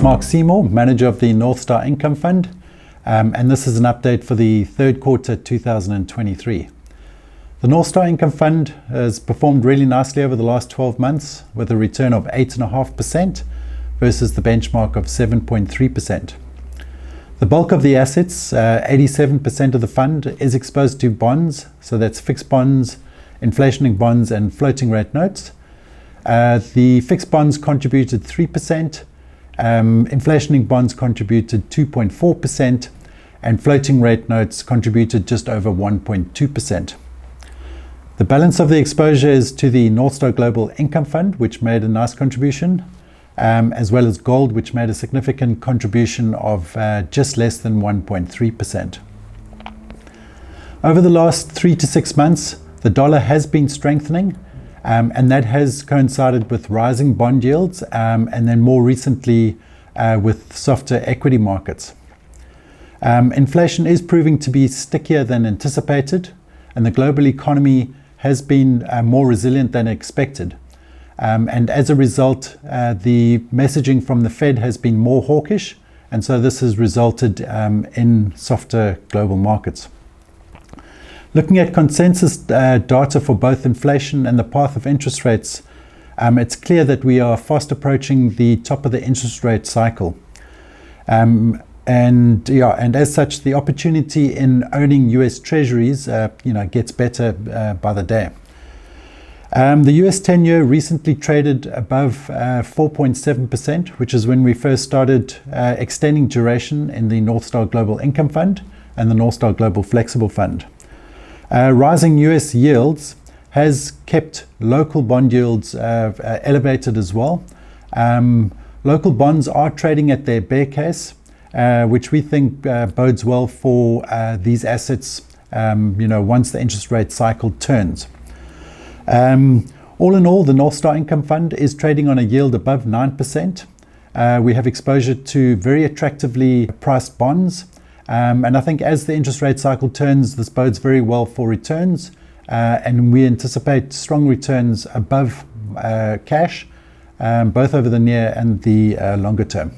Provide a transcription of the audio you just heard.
Mark Seymour, manager of the Northstar Income Fund, and this is an update for the third quarter 2023. The Northstar Income Fund has performed really nicely over the last 12 months with a return of 8.5% versus the benchmark of 7.3%. The bulk of the assets, 87% of the fund, is exposed to bonds, so that's fixed bonds, inflation-linked bonds and floating rate notes. The fixed bonds contributed 3%, inflation-linked bonds contributed 2.4%, and floating rate notes contributed just over 1.2%. The balance of the exposure is to the Northstar Global Income Fund, which made a nice contribution, as well as gold, which made a significant contribution of just less than 1.3%. Over the last 3 to 6 months, the dollar has been strengthening, and that has coincided with rising bond yields, and then more recently with softer equity markets. Inflation is proving to be stickier than anticipated, and the global economy has been more resilient than expected. And as a result, the messaging from the Fed has been more hawkish, and so this has resulted in softer global markets. Looking at consensus data for both inflation and the path of interest rates, it's clear that we are fast approaching the top of the interest rate cycle. And as such, the opportunity in owning US Treasuries, gets better by the day. The US 10-year recently traded above 4.7%, which is when we first started extending duration in the Northstar Global Income Fund and the Northstar Global Flexible Fund. Rising US yields has kept local bond yields elevated as well. Local bonds are trading at their bear case, which we think bodes well for these assets, once the interest rate cycle turns. All in all, the Northstar Income Fund is trading on a yield above 9%. We have exposure to very attractively priced bonds. And I think as the interest rate cycle turns, this bodes very well for returns. And we anticipate strong returns above cash, both over the near and the longer term.